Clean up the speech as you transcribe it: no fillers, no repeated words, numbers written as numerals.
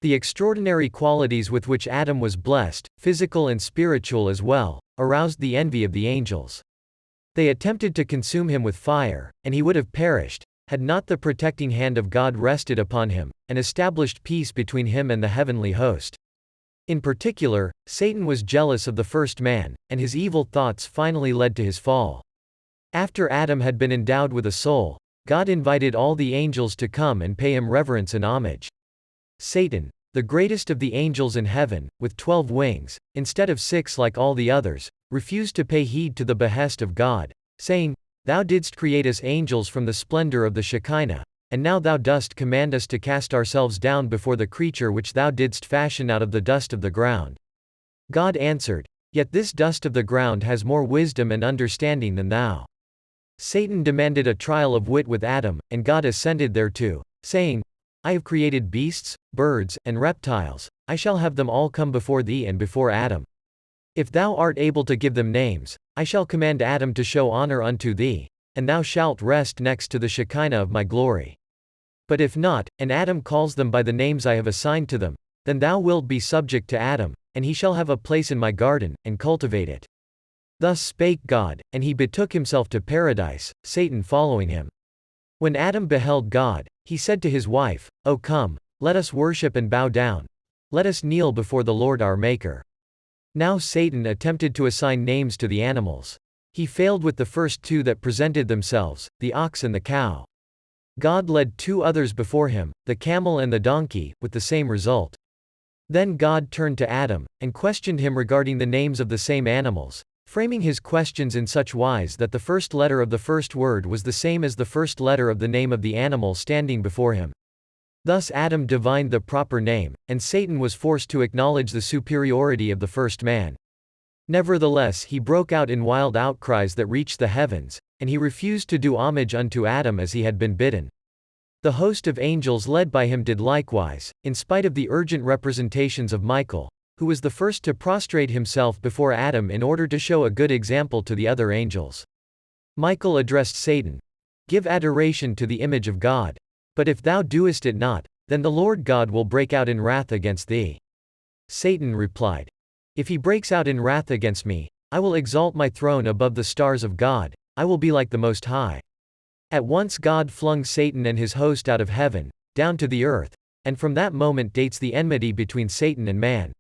The extraordinary qualities with which Adam was blessed, physical and spiritual as well, aroused the envy of the angels. They attempted to consume him with fire, and he would have perished, had not the protecting hand of God rested upon him, and established peace between him and the heavenly host. In particular, Satan was jealous of the first man, and his evil thoughts finally led to his fall. After Adam had been endowed with a soul, God invited all the angels to come and pay him reverence and homage. Satan, the greatest of the angels in heaven, with 12 wings, instead of 6 like all the others, refused to pay heed to the behest of God, saying, "Thou didst create us angels from the splendor of the Shekinah, and now thou dost command us to cast ourselves down before the creature which thou didst fashion out of the dust of the ground." God answered, "Yet this dust of the ground has more wisdom and understanding than thou." Satan demanded a trial of wit with Adam, and God assented thereto, saying, "I have created beasts, birds, and reptiles, I shall have them all come before thee and before Adam. If thou art able to give them names, I shall command Adam to show honor unto thee, and thou shalt rest next to the Shekinah of my glory. But if not, and Adam calls them by the names I have assigned to them, then thou wilt be subject to Adam, and he shall have a place in my garden, and cultivate it." Thus spake God, and he betook himself to paradise, Satan following him. When Adam beheld God, he said to his wife, "O come, let us worship and bow down. Let us kneel before the Lord our Maker." Now Satan attempted to assign names to the animals. He failed with the first 2 that presented themselves, the ox and the cow. God led 2 others before him, the camel and the donkey, with the same result. Then God turned to Adam, and questioned him regarding the names of the same animals, framing his questions in such wise that the first letter of the first word was the same as the first letter of the name of the animal standing before him. Thus Adam divined the proper name, and Satan was forced to acknowledge the superiority of the first man. Nevertheless he broke out in wild outcries that reached the heavens, and he refused to do homage unto Adam as he had been bidden. The host of angels led by him did likewise, in spite of the urgent representations of Michael, who was the first to prostrate himself before Adam in order to show a good example to the other angels. Michael addressed Satan, "Give adoration to the image of God. But if thou doest it not, then the Lord God will break out in wrath against thee." Satan replied, "If he breaks out in wrath against me, I will exalt my throne above the stars of God, I will be like the Most High." At once God flung Satan and his host out of heaven, down to the earth, and from that moment dates the enmity between Satan and man.